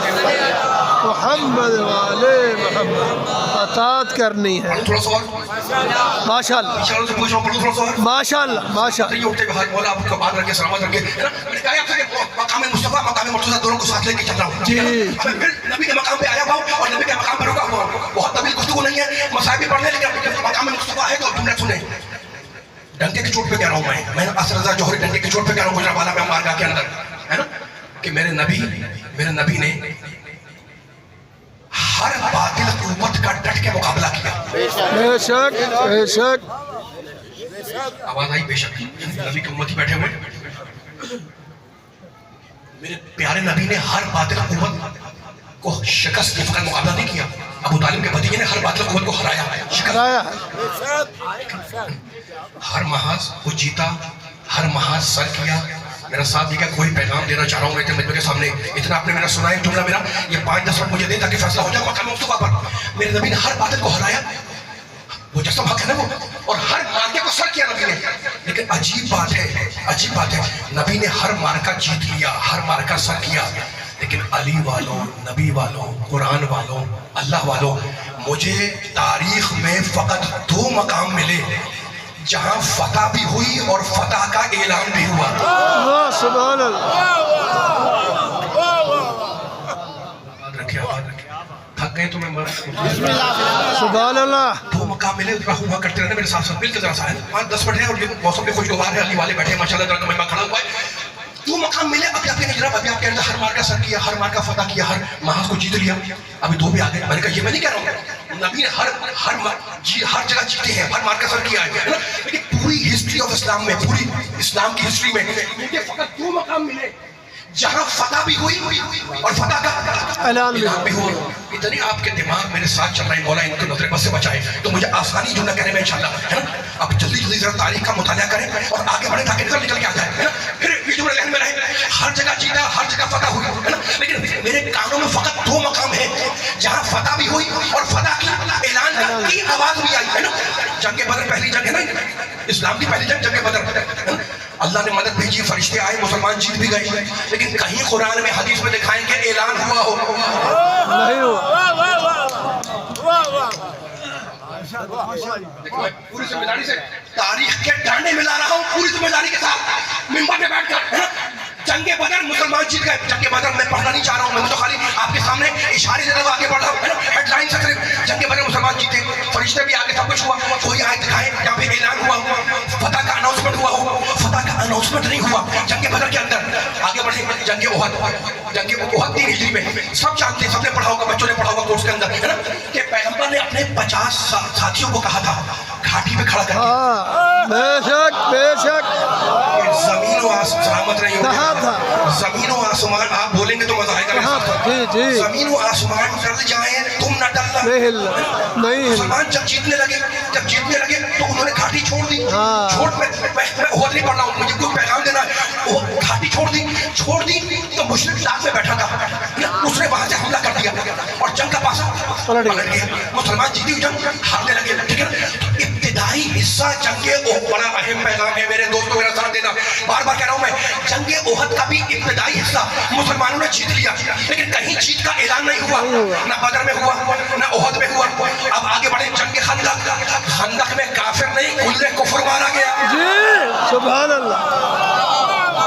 محمد والے محمد اطاعت کرنی ہے تھوڑا سا اور ماشاء اللہ اشاروں سے پوچھ رہا ہوں پڑھو تھوڑا سا اور ماشاء اللہ ماشاء اللہ یہ اٹھتے ہوئے ہاتھ مولا آپ کا بات رکھے سلامت رکھے میں نے کہا آپ سے کہ مقام مصطفیٰ مقام مرتضیٰ دونوں کو ساتھ لے کے چل رہا ہوں جی اب پھر نبی کے مقام پہ آیا ہوا ہوں اور نبی کے مقام پہ رکا ہوا ہوں بہت طویل گفتگو نہیں ہے مسائل بھی پڑھنے لیکن مقام مصطفیٰ ہے تو جملے سنیں ڈنکے کی چوٹ پہ کہہ رہا ہوں میں اثر رضا جوہری ڈنکے کی چوٹ پہ کہہ رہا ہوں گجرانوالہ میں مارگاہ کے اندر ہے نا کہ میرے نبی نے ہر باطل قوت کا ڈٹ کے مقابلہ کیا بے شک بے شک آواز آئی بے شک نبی کے امتی بیٹھے ہوئے میرے پیارے نبی نے ہر باطل قوت کو شکست کے فقط مقابلہ نہیں کیا ابو طالب کے بھتیجے نے ہر باطل قوت کو ہرایا کرایا ہر محاذ وہ جیتا ہر محاذ سر کیا میرا ساتھ دیکھا کوئی پیغام دینا چاہ رہا ہوں میں مجمع کے سامنے اتنا آپ نے میرا سنا ہے جملہ میرا یہ 5-10 منٹ مجھے دے تاکہ فیصلہ ہو جائے مقام مصطفیٰ پر میرے نبی نے ہر باطل کو ہرایا وہ جسم حق ہے نا وہ اور ہر مارکے کو سر کیا نبی نے لیکن عجیب بات ہے نبی نے ہر مارکہ جیت لیا ہر مارکہ سر کیا لیکن علی والوں نبی والوں قرآن والوں اللہ والوں مجھے تاریخ میں فقط 2 مقام ملے جہاں فتح بھی ہوئی اور فتح کا اعلان بھی ہوا اللہ سبحان اللہ رکھے تھک گئے تو میں سبحان اللہ 2 مقام ملے ہوا کرتے رہنے میرے ساتھ مل کے ذرا سا ہے 5-10 منٹ ہے اور یہ موسم بھی خوشگوار ہے علی والے بیٹھے ماشاءاللہ ذرا مہمان کھڑا ہوا ہے 2 مقام ملے ابھی آپ کے نجرب ابھی آپ کے اندر ہر مارکہ سر کیا ہر مارکہ فتح کیا ہر محاذ کو جیت لیا ابھی 2 بھی آ گئے میں نے کہا یہ میں نہیں کہہ رہا ہوں نبی نے ہر جگہ جیتے ہیں ہر مارکہ سر کیا ہے لیکن پوری ہسٹری آف اسلام میں پوری اسلام کی ہسٹری میں مجھے فقط 2 مقام ملے جہاں فتح بھی ہوئی اور فتح کا اعلان بھی ہوا اتنی آپ کے دماغ میرے ساتھ چل رہے ہیں مولا ان کو نظر بس سے بچائے تو مجھے آسانی جو نہ کرے میں انشاءاللہ ہے نا آپ جلدی ذرا تاریخ کا مطالعہ کریں اور آگے بڑھیں تاکہ رزلٹ نکل کے آ جائے ہے نا پھر یہ جو ذہن میں رہے ہر جگہ جیتا ہر جگہ فتح ہوئی ہے نا لیکن میرے کانوں میں فقط 2 مقام ہیں جہاں فتح بھی ہوئی اور فتح کی اعلان کی آواز بھی آئی ہے نا جنگ بدر پہلی جنگ ہے نا اسلام کی پہلی جنگ بدر اللہ نے مدد بھیجی فرشتے آئے مسلمان جیت بھی گئے لیکن کہیں قرآن میں حدیث میں دکھائیں کہ اعلان ہوا ہو نہیں ہوا پوری ذمہ داری سے تاریخ کے ڈانڈے ملا رہا ہوں پوری ذمہ داری کے ساتھ منبر پہ بیٹھ کر جنگ بدر مسلمان جیت گئے جنگ بدر میں پڑھنا نہیں چاہ رہا ہوں میں تو خالی آپ کے سامنے اشارے سے آگے بڑھ رہا ہوں ہیڈ لائن سے صرف جنگ بدر مسلمان جیتے فرشتے بھی آگے سب کچھ ہوا کوئی آیت دکھائے جہاں پہ اعلان ہوا فتح کا اناؤنسمنٹ ہوا ہو فتح کا اناؤنسمنٹ نہیں ہوا جنگ بدر کے اندر آگے بڑھے جنگ احد 3 ہجری میں سب جانتے ہیں سب نے پڑھا ہوگا بچوں نے پڑھا ہوگا کورس کے اندر ہے نا کہ پیغمبر نے اپنے 50 ساتھیوں کو کہا تھا گھاٹی پہ کھڑا کر بے شک بے شک زمین و آسمان سلامت رہی کہا تھا زمین و آسمان آپ بولیں گے تو مزہ آئے گا جی جی زمین و آسمان ڈر جائیں تم نہ ڈرنا نہیں مسلمان جب جیتنے لگے تو انہوں نے گھاٹی چھوڑ دی چھوڑ میں احد نہیں پڑھ رہا ہوں مجھے کوئی پیغام دینا ہے گھاٹی چھوڑ دی تو مشرک ڈاک میں بیٹھا تھا اس نے وہاں سے حملہ کر دیا اور جنگ کا پاسا پلٹ پلٹ گیا. مسلمان جیتی ہوئی جنگ ہارنے لگے. ٹھیک ہے. ابتدائی حصہ جنگ احد بڑا اہم پیغام ہے میرے دوستوں, میرا ساتھ دینا. بار بار کہہ رہا ہوں میں, جنگ احد کا بھی ابتدائی حصہ مسلمانوں نے جیت لیا, لیکن کہیں جیت کا اعلان نہیں ہوا. نہ بدر میں ہوا, نہ احد میں ہوا. اب آگے بڑھے جنگ خندق. خندق میں کافر نہیں, کل کفر مارا گیا. جی سبحان اللہ,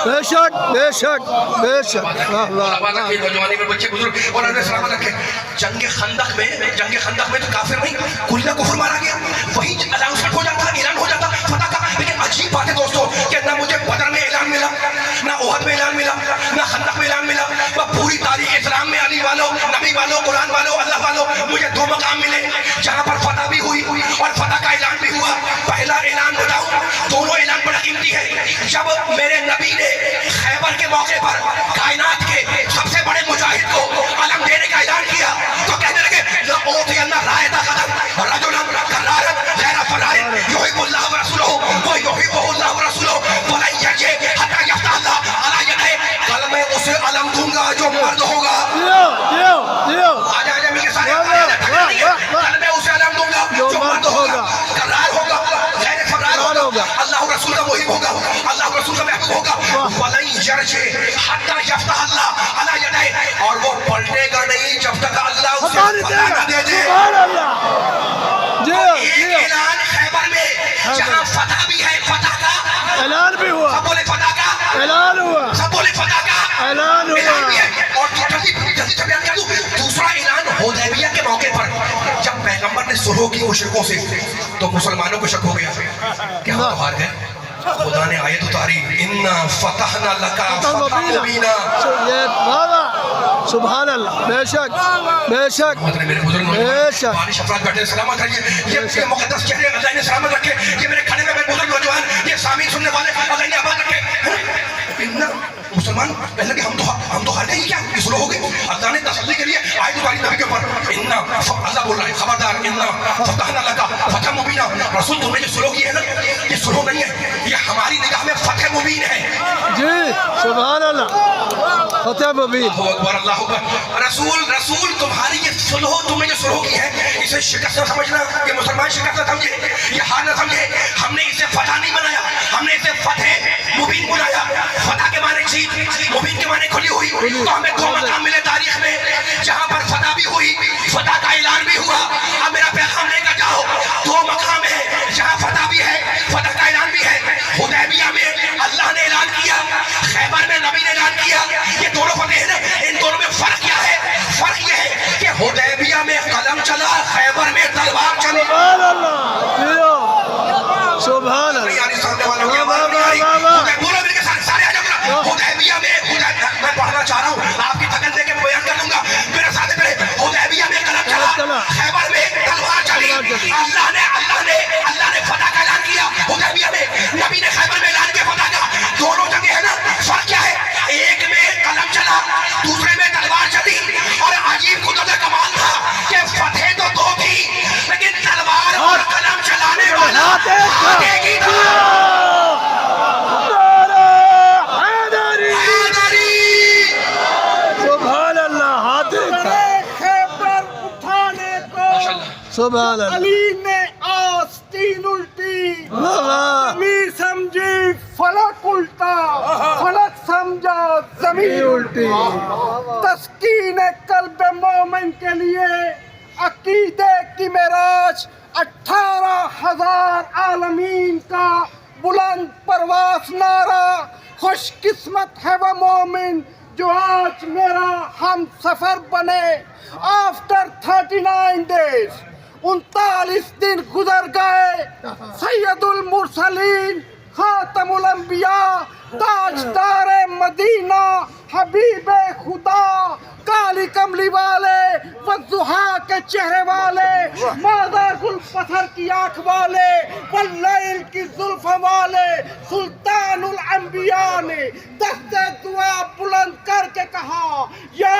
بے شک بے شک بے شک. واہ واہ واہ. نوجوانی میں بچے بزرگ اور اللہ سلامت رکھے. جنگ خندق میں تو کافر نہیں, کل کفر مارا گیا. وہی اناؤنسمنٹ ہو جاتا, اعلان ہو جاتا فتح کا. لیکن عجیب بات ہے دوستوں کہ نہ مجھے بدر میں اعلان ملا, نہ احد میں اعلان ملا, نہ خندق میں اعلان ملا. پوری تاریخ اسلام میں علی والوں, نبی والوں, قرآن والوں, اللہ والوں, مجھے دو مقام ملے جہاں پر فتح بھی ہوئی اور فتح کا اعلان بھی ہوا. پہلا اعلان بتاؤں, دونوں اعلان بڑا قیمتی ہے. جب میرے نبی نے خیبر کے موقع پر کائنات کے سب سے بڑے مجاہد کو علم دینے کا اعلان کیا تو کہنے لگے لَأُوتِيَنَّ رَائِدَ غَدًا رَجُلًا كَرَّارًا غَيْرَ فَرَّارٍ يُحِبُّ اللَّهَ وَرَسُولَهُ وَيُحِبُّهُ اللَّهُ وَرَسُولُهُ وَلَن يَرْجِعَ حَتَّىٰ يَفْتَحَ اللَّهُ عَلَىٰ يَدَيْهِ. کل میں اسے علم دوں گا جو مرد ہوگا. آجا مل کے سارے, کل میں اسے علم دوں گا جو مرد ہوگا, کرار ہوگا, غیر فرار ہوگا, اللہ رسول کا محب ہوگا, اللہ رسول کا محبوب ہوگا. وَلَن يَرْجِعَ حَتَّىٰ يَفْتَحَ اللَّهُ عَلَىٰ يَدَيْهِ, اور وہ پلٹے گا نہیں جب تک اللہ اسے فتح نہ دے دے. ایک اعلان خیبر میں جہاں فتح بھی ہے, فتح کا اعلان بھی ہوا, سب بولے فتح کا اعلان ہوا, سب بولے فتح کا اعلان ہوا. اعلان بھی ہے. اور جلدی سے بیان کر دوں, دوسرا اعلان حدیبیہ کے موقع پر جب پیغمبر نے صلح کی مشرکوں سے تو مسلمانوں کو شک ہو گیا کہ ہم تو ہار گئے. خدا نے آیت اتاری, اِنَّا فَتَحْنَا لَكَ فَتْحًا مُبِينًا. سبحان اللہ, بے شک بے شک میرے بزرگ بے شک. بارش افراد بیٹھے سلامت رہیے. یہ مقدس چہرے اللہ نے سلامت رکھے. یہ میرے کھڑے میں میرے بزرگ نوجوان, یہ سامعین سننے والے اللہ نے آباد رکھے. مسلمان پہلے کہ ہم تو ہار گئے, کیا یہ شروع ہو گئی. اللہ نے تسلی کے لیے آیت اتاری نبی کے اوپر, اللہ بول رہا ہے خبردار, اِنَّا فَتَحْنَا لَكَ فَتْحًا مُبِينًا. رسول تم نے جو شروع کی ہے نا, یہ شروع نہیں ہے, یہ ہماری نگاہ میں فتح مبین ہے. جی سبحان اللہ, فتح مبین. اللہ اکبر, اللہ اکبر. رسول تمہاری یہ صلح تم نے جو شروع کی ہے, اسے شکست نہ سمجھنا, یہ مسلمان شکست نہ سمجھے, یہ ہار نہ سمجھے. ہم نے اسے فتح نہیں بنایا, ہم نے اسے فتح مبین بنایا. فتح کے معنی جیت, مبین کے معنی کھلی ہوئی. تو ہمیں دو مقام ملے تاریخ میں جہاں پر فتح بھی ہوئی, فتح کا اعلان بھی ہوا. اب میرا پیغام لے کر جاؤ, دو مقام ہے جہاں فتح بھی ہے, فتح کا اعلان بھی ہے. حدیبیہ میں اللہ نے اعلان کیا, خیبر میں نبی نے اعلان کیا. یہ دونوں فتح ہیں نا, ان دونوں میں فرق کیا ہے؟ فرق یہ ہے کہ حدیبیہ میں قلم چلا, خیبر میں تلوار چلی. سبحان اللہ, سبحان اللہ. بولو میرے ساتھ, سارے آ جاؤ. حدیبیہ میں میں پڑھنا چاہ رہا ہوں, آپ کی تھکن دے کے میں بیان کر دوں گا. میرے ساتھ پہلے حدیبیہ میں قلم چلا, خیبر میں تلوار چلی. اللہ نے فتح کا اعلان کیا حدیبیہ میں, نبی نے خیبر میں اعلان کیا فتح کا. دونوں جگہ ہے نا, فرق کیا ہے؟ ایک میں قلم چلا, دوسرے میں تلوار چلی. اور عجیب قدرت کمال تھا کہ فتح تو دو تھی, لیکن تلوار اور قلم چلانے والا ایک ہی تھا. سبحان اللہ. علی نے آستین الٹی, زمین سمجھی فلک الٹا, فلک سمجھا زمین الٹی. تسکین قلب مومن کے لیے عقیدے کی معراج, 18,000 عالمین کا بلند پرواز نعرہ. خوش قسمت ہے وہ مومن جو آج میرا ہم سفر بنے. آفٹر 39 days, 39 دن گزر گئے. سید المرسلین, خاتم الانبیاء, تاجدار مدینہ, حبیب خدا, کالی کملی والے, والضحیٰ کے چہرے والے, مادہ گل پتھر کی آنکھ والے, واللیل کی زلف والے, سلطان الانبیاء نے دست دعا بلند کر کے کہا, یا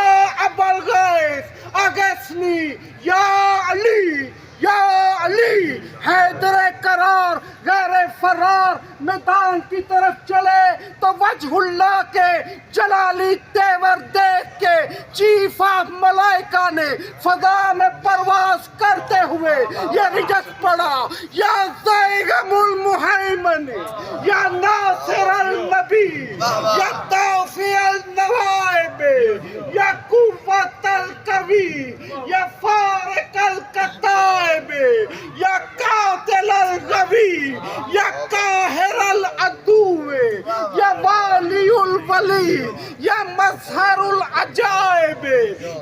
ابا الغیث اغثنی, یا علی, یا علی, حیدر قرار, غیر فرار میدان کی طرف چلے تو وجہاللہ کے جلالی تیور دیکھ کے چیف آف ملائکہ نے فضا میں پرواز کرتے ہوئے یہ رجس پڑا، یا زائغم المہیمن، یا ناصر النبی، یا دافع النوائب، یا قوت القوی، یا فارق الکتائب، یا قاتل الغوی، یا قاہر العدو، یا والی الولی، یا مظہر العجائب،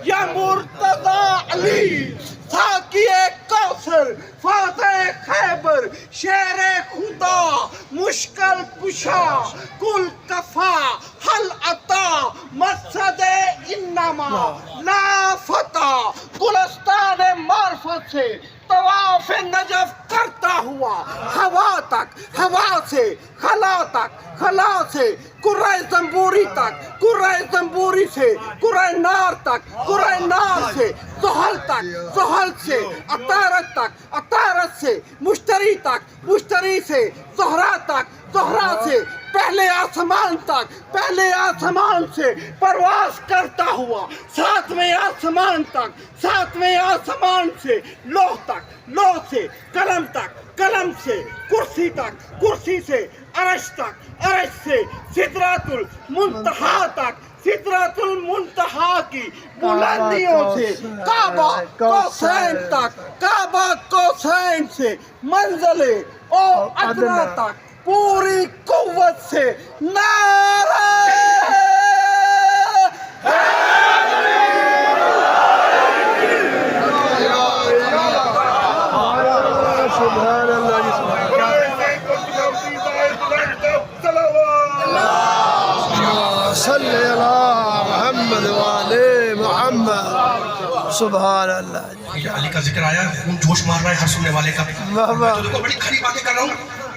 یا مرتضی علی، ساقی کوثر، فاتح خیبر، شیر خدا، مشکل کشا، کل کفا، حل عطا، مقصد انما، لا فتح، گلستان معرفت سے طواف نجف کرتا ہوا ہوا تک، ہوا سے خلا تک، خلا سے کرہ زنبوری تک، کرہ زنبوری سے کرہ نار تک، کرہ نار سے زحل تک، زحل سے عطارد تک، عطارد سے مشتری تک، مشتری سے زہرہ تک، زہرہ سے پہلے آسمان تک، پہلے آسمان سے پرواز کرتا ہوا ساتویں آسمان تک، ساتویں آسمان سے لوح تک، لوح سے قلم تک، قلم سے کرسی تک، کرسی سے عرش تک، عرش سے سدرۃ المنتہا تک، سدرۃ المنتہا کی بلندیوں سے کعبہ کوسین تک، کعبہ کوسین سے منزل او ادنا تک، پوری قوت سے نعرہ سبحان اللہ جی صلی اللہ محمد وعلى محمد سبحان اللہ یہ علی کا ذکر آیا، خون جوش مار رہا ہے ہر سننے والے کا۔ واہ میں تو دیکھو بڑی کھری باتیں کر رہا ہوں،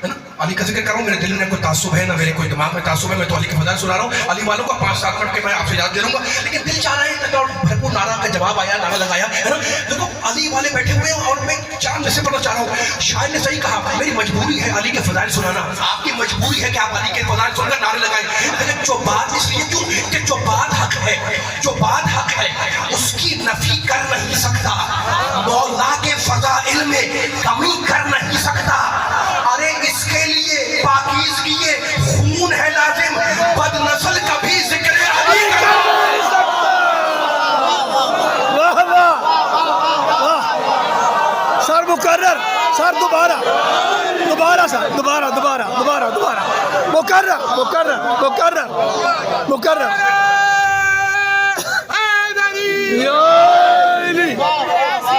ہے نا؟ علی کا ذکر کر رہا ہوں، میرے دل میں کوئی تعصب ہے نہ میرے کوئی دماغ میں تعصب ہے، میں تو علی کے فضائل سنا رہا ہوں۔ علی والوں کا 5-7 منٹ کے میں آپ سے یاد دے رہوں گا، لیکن دل چاہ رہا ہے اور بھرپور نعرہ کا جواب آیا، نعرہ لگایا، ہے نا؟ دیکھو علی والے بیٹھے ہوئے ہیں اور میں چاند جیسے پڑھنا چاہ رہا ہوں۔ شاعر نے صحیح کہا، میری مجبوری ہے علی کے فضائل سنانا، آپ کی مجبوری ہے کہ آپ علی کے فضائل سن کر نعرے لگائیں، لیکن جو بات اس لیے کیوں کہ جو بات حق ہے، جو بات حق ہے اس کی نفی کر نہیں سکتا، مولا کے فضائل میں کمی کر نہیں سکتا۔ ارے اس کے لیے پاکیزگی خون ہے لازم، بد نسل کا بھی ذکر علی کا۔ واہ واہ واہ سر مکرر، سر دوبارہ دوبارہ سر دوبارہ دوبارہ دوبارہ دوبارہ مکرر مکرر مکرر مکرر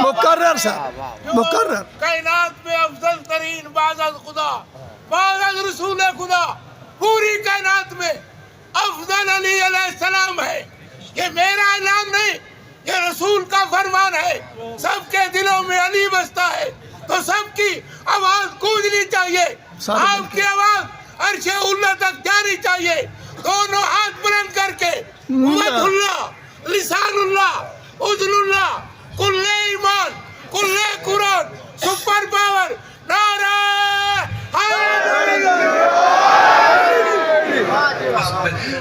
مکرر سر مکرر۔ کائنات میں افضل ترین بعد از خدا، بعد از رسول خدا، پوری کائنات میں افضل علی علیہ السلام ہے۔ یہ میرا اعلان نہیں، یہ رسول کا فرمان ہے۔ سب کے دلوں میں علی بستا ہے تو سب کی آواز گونجنی چاہیے، آپ کی آواز عرش اللہ تک جانی چاہیے۔ دونوں ہاتھ بلند کر کے قوت اللہ، لسان اللہ، اذن اللہ، کل ایمان، کل قرآن، سپر پاور، نعرہ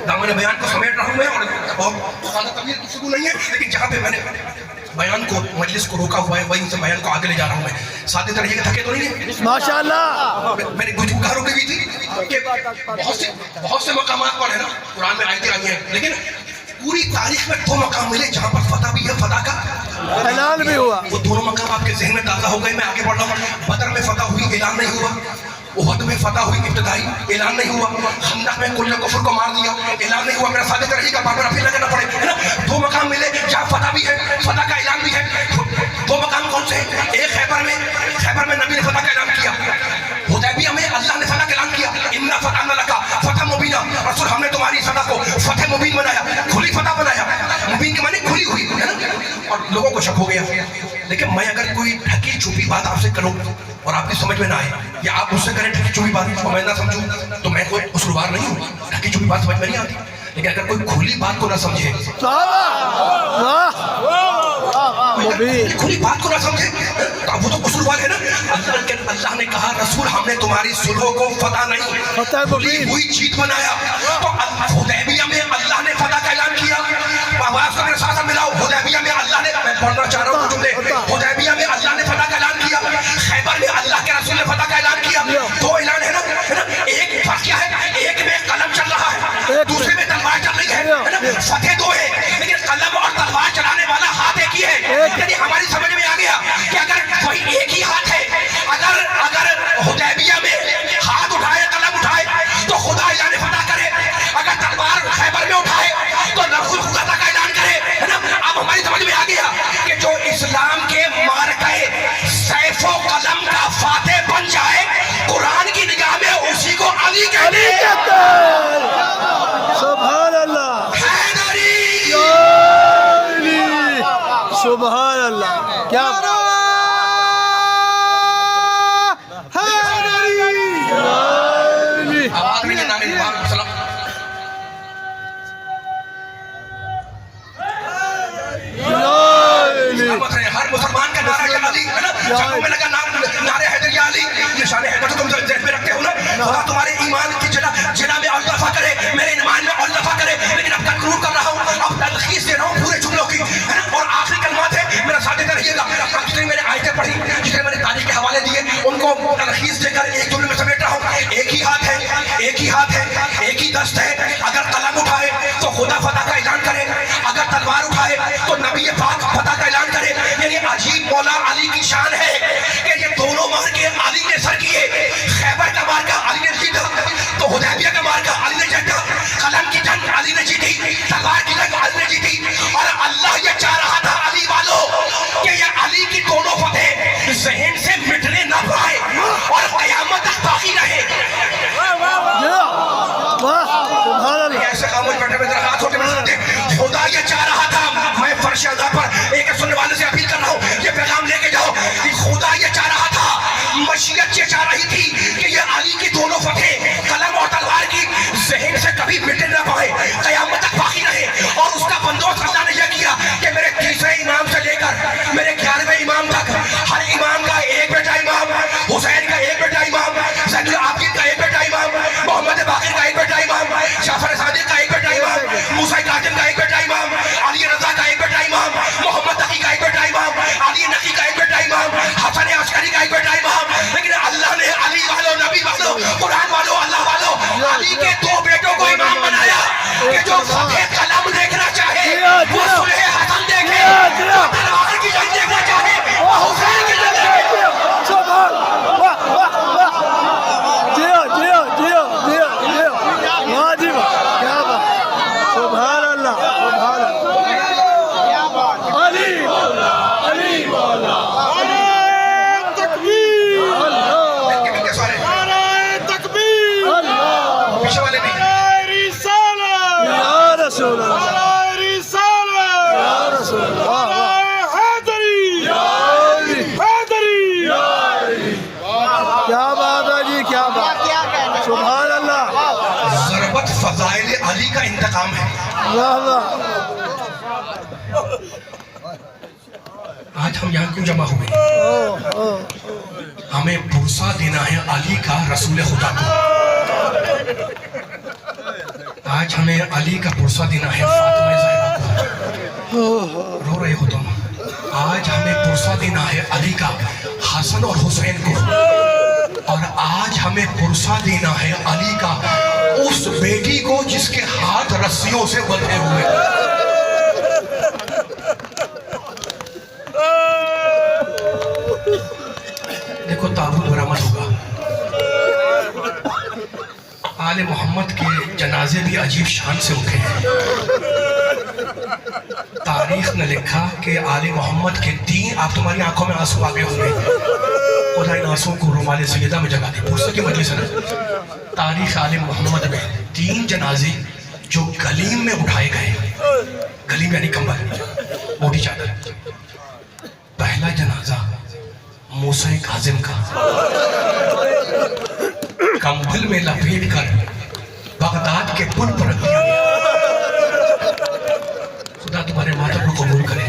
دامن بیان کو سمیٹ رہا ہوں میں، اور خالد تبیر کی شروع نہیں ہے، لیکن جہاں پہ میں نے بیان کو مجلس کو روکا ہوا ہے وہیں سے بیان کو آگے لے جا رہا ہوں میں۔ ساتھ رہیے کہ تھکے تو نہیں ہے؟ ماشاءاللہ میری کچھ گھروں کی بھی تھی کہ بہت سے مقامات پر ہے نا قرآن میں آیتیں آئی ہیں، لیکن پوری تاریخ میں 2 مقام ملے جہاں پر فتح بھی ہے، فتح کا اعلان بھی ہوا۔ وہ دونوں مقام آپ کے ذہن میں تازہ ہو گئے۔ میں آگے بڑھ رہا ہوں۔ بدر میں فتح ہوئی، اعلان نہیں ہوا۔ احد میں فتح ہوئی، ابتدائی اعلان نہیں ہوا۔ خندق میں کل کفر کو مار دیا، اعلان نہیں ہوا۔ میرا صادق رہیے گا، بار پھر لگنا پڑے، ہے نا؟ 2 مقام ملے جہاں فتح بھی ہے، فتح کا اعلان بھی ہے۔ 2 مقام کون سے ہیں؟ ایک خیبر میں نبی نے فتح کا اعلان کیا، حدیبیہ میں اللہ نے فتح کا اعلان کیا، انا فتحنا لک فتح مبینہ، رسول ہم نے تمہاری فتح کو فتح مبین بنایا، کھلی فتح بنایا۔ مبین کے معنی کھلی ہوئی، ہے نا؟ اور لوگوں کو شک ہو گیا، لیکن میں اگر کوئی ڈھکی چھپی بات آپ سے کروں اور آپ کی سمجھ میں نہ آئے، یا آپ مجھ سے کریں ڈھکی چھپی بات اور میں نہ سمجھوں، تو میں کوئی قصوروار نہیں ہوں۔ ڈھکی چھپی بات سمجھ میں نہیں آتی، لیکن اگر کوئی کھلی بات کو نہ سمجھے، واہ مبین کھلی بات کو نہ سمجھے تو وہ تو قصور والے ہیں نا. اللہ نے کہا رسول ہم نے تمہاری صلحوں کو فتح نہیں فتح مبین وہی جیت بنایا. تو حدیبیہ میں اللہ نے فتح کا اعلان کیا. آواز کو میرے ساتھ ملاؤ. حدیبیہ میں اللہ نے, میں پڑھنا چاہ رہا ہوں جملے. حدیبیہ میں اللہ نے فتح کا اعلان کیا. خیبر میں اللہ کے رسول نے فتح کا اعلان کیا. دو اعلان ہے نا. ایک واقعہ ہے, ایک میں قلم چل رہا ہے, دوسرے میں تلوار چل رہی ہے. فتح دو ہے لیکن قلم اور تلوار چلانے والا ہاتھ ایک ہی ہے. یعنی ہماری سمجھ میں آ گیا کہ اگر کوئی ایک ہی ہاتھ ہے, اگر حدیبیہ میں ہاتھ اٹھائے قلم اٹھائے تو خدا اعلان فتح کرے, اگر تلوار خیبر میں اٹھائے تو رسول خدا کا اعلان کرے, ہے نا. اب ہماری سمجھ میں آ گیا کہ جو اسلام کے مارکے سیف و قلم کا فاتح بن جائے قرآن کی نگاہ میں اسی کو علی کہتے ہیں. سبحان اللہ حیدری سبحان اللہ کیا آواز میں نام امام سلام. ہر مسلمان کا نعرہ یا علی ہے نا. جب میں لگا نعرہ حیدر یا علی, نشان حیدر تو تم ذہن میں رکھتے ہو نا. خدا تمہارے ایمان کی جنا میں اور دفع کرے, میرے ایمان میں اور دفع کرے. لیکن اب کنکلوڈ کر رہا ہوں, اب تلخیص دے رہا ہوں پورے جملوں کی, ہے نا. اور آخری کلمات ہے, میرا ساتھ دیتے رہیے گا. جتنے میں نے آیتیں پڑھی, جتنے میں نے تاریخ کے حوالے دیے, ان کو تلخیص دے کر ایک جملے میں سمیٹ رہا ہوں. ایک ہی ہاتھ ہے, ایک ہی ہاتھ ہے, ایک ہی دست ہے. اگر قلم اٹھائے تو خدا فتح کا اعلان کرے, اگر تلوار اٹھائے تو نبی پاک فتح کا اعلان کرے. یعنی عجیب مولا علی کی شان ہے کہ یہ دونوں مارکے علی نے سر کیے. خیبر کا مارکا علی نے جیتا, تو حدیبیہ کا مارکا علی نے جیتا. قلم کی جنگ علی نے جیتی, تلوار کی جنگ علی نے جیتی. اور اللہ یہ چاہ رہا تھا علی والوں کہ یہ علی کی دونوں فتح ذہن سے مٹنے نہ پائے اور قیامت تک باقی رہے. سبحان اللہ ایسے خاموش بیٹھے ہوئے ذرا ہاتھ اٹھے میں سنتے. خدا یہ چاہ رہا تھا, میں فرش ادا پر ایک سننے والے سے اپیل کر رہا ہوں, یہ پیغام لے کے جاؤ. خدا یہ چاہ رہا تھا, مشیت یہ چاہ رہی تھی کہ یہ علی کی دونوں فتح قلم اور تلوار کی ذہن سے کبھی مٹ نہ پائے, قیامت تک باقی رہے. اور اس کا بندوبست اللہ نے یہ کیا کہ میرے تیسرے امام سے لے کر میرے 11ویں امام تک ہر امام کا ایک بیٹا امام, حسین کا ایک بیٹا امام, زین العابدین کا ایک بیٹا امام, محمد باقر کا ایک بیٹا امام, جعفر صادق کا ایک بیٹا امام, موسیٰ کاظم کا ایک بیٹا امام, علی رضا کا ایک بیٹا امام, محمد تقی کا ایک بیٹا امام, علی نقی کا ایک بیٹا امام, حسن عسکری کا ایک بیٹا امام. لیکن اللہ نے علی والوں, نبی والوں, قرآن والوں, اللہ والوں, علی کے دو بیٹوں کو امام بنایا کہ جو فتح قلم دیکھنا چاہے وہ صلح حسن دیکھے, جو تلوار کی جنگ دیکھنا چاہے وہ حسین کی جنگ دیکھے. سبحان واہ واہ واہ جیو جیو جیو جیو جیو واجب کیا بات سبحان اللہ سبحان اللہ علی علی تکبیر اللہ کتنے سارے تکبیر اللہ پیچھے والے بھی رسالت یا رسول اللہ رسالت یا رسول اللہ واہ واہ حیدری حیدری کیا بات ہے جی کیا بات سبحان اللہ ضربت فضائل علی کا انتقام ہے. واہ واہ آج ہم یہاں کیوں جمع ہوئے؟ ہمیں بھروسہ دینا ہے علی کا رسول خدا کو. آج ہمیں علی کا بھروسہ دینا ہے فاطمہ زہرا کو. رو رہے ہو تم. آج ہمیں بھروسہ دینا ہے علی کا حسن اور حسین کو. اور آج ہمیں بھروسہ دینا ہے علی کا اس بیٹی کو جس کے ہاتھ رسیوں سے بندھے ہوئے. دیکھو تابوت برآمد ہوگا. آل محمد کے جنازے بھی عجیب شان سے اٹھے ہیں. تاریخ نے لکھا کہ آل محمد کے 3 آپ تمہاری آنکھوں میں آنسو آگے ہوں گے. خدا ان آنسوں کو رومال سیدہ میں جگہ دی. پرسوں کی مجلس ہے نا. تاریخ آل محمد میں 3 جنازے جو گلیم میں اٹھائے گئے. گلیم یعنی کمبل, موٹی چادر. پہلا جنازہ موسیٰ کاظم کا, کمبل میں لپیٹ کر بغداد کے پل پر رکھ دیا گیا. خدا تمہارے ماتم کو قبول کرے.